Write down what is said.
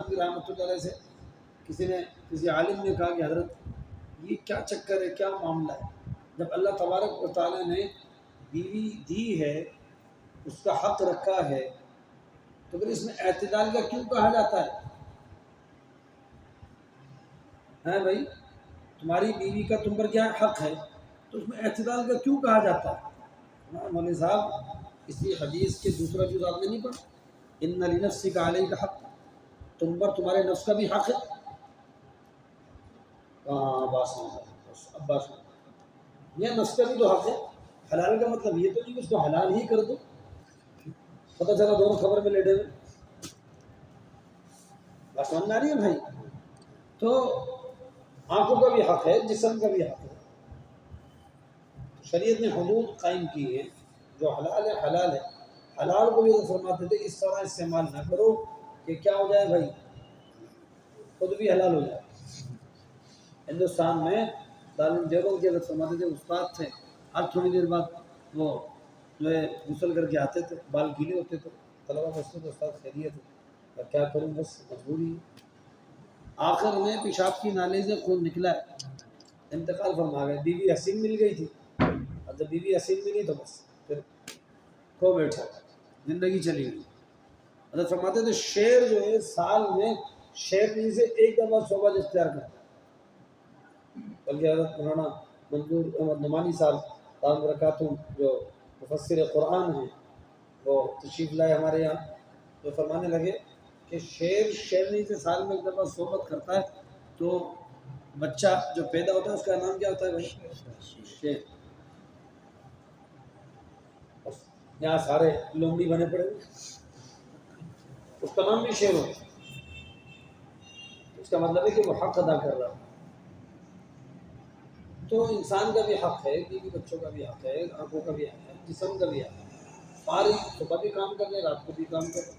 کی رحمۃ اللہ علیہ سے کسی عالم نے کہا کہ حضرت یہ کیا چکر ہے، کیا معاملہ ہے؟ جب اللہ تبارک و تعالیٰ نے بیوی دی ہے، اس کا حق رکھا ہے، تو پھر اس میں اعتدال کا کیوں کہا جاتا ہے؟ بھائی تمہاری بیوی کا تم پر کیا حق ہے، تو اس میں اعتدال کا کیوں کہا جاتا ہے؟ مولوی صاحب اسی حدیث کے دوسرا جز آپ نے نہیں پڑھا، ان لنفسک علیک حق، تم پر تمہارے نفس کا بھی حق ہے۔ عباس یہ نفس کا بھی تو حق ہے۔ حلال کا مطلب یہ تو نہیں کہ اس کو حلال ہی کر دو، پتہ چلا دونوں خبر میں لیٹے ہوئے۔ بات سمجھ میں آ رہی ہے بھائی؟ تو آنکھوں کا بھی حق ہے، جسم کا بھی حق ہے۔ شریعت نے حدود قائم کی ہے، جو حلال ہے حلال ہے۔ حلال کو بھی فرماتے تھے اس طرح استعمال نہ کرو کہ کیا ہو جائے بھائی، خود بھی حلال ہو جائے۔ ہندوستان میں دارالعلوم کے فرماتے تھے، استاد تھے، ہر تھوڑی دیر بعد وہ جو ہے غسل کر کے آتے تھے، بال گیلے ہوتے تھے، طلبا پوچھتے تھے استاد خیریت ہے؟ اور کیا کروں، بس مجبوری ہے۔ آخر میں پیشاب کی نالی سے خون نکلا ہے، انتقال فرما گئے۔ بیوی حسین مل گئی تھی، اور جب بیوی حسین ملی تو بس پھر کھو بیٹھا، زندگی چلی گئی۔ حضرت فرماتے تھے شیر جو ہے سال میں شیرنی سے ایک دفعہ صحبت اختیار کرتا ہے۔ بلکہ حضرت مولانا منظور احمد نعمانی صاحب دامت برکاتہم جو مفسر قرآن ہیں، وہ تشریف لائے ہمارے یہاں، تو فرمانے لگے کہ شیرنی سے سال میں ایک دفعہ صحبت کرتا ہے تو بچہ جو پیدا ہوتا ہے اس کا نام کیا ہوتا ہے بھائی؟ شیر۔ یہاں سارے لومڑی بنے پڑے، اس کا نام بھی شیر ہوتا ہے، اس کا مطلب ہے کہ وہ حق ادا کر رہا ہے۔ تو انسان کا بھی حق ہے، بیوی بچوں کا بھی حق ہے، آنکھوں کا بھی حق ہے، جسم کا بھی حق ہے۔ ساری صبح بھی کام کر لیں، رات کو بھی کام کر لیں۔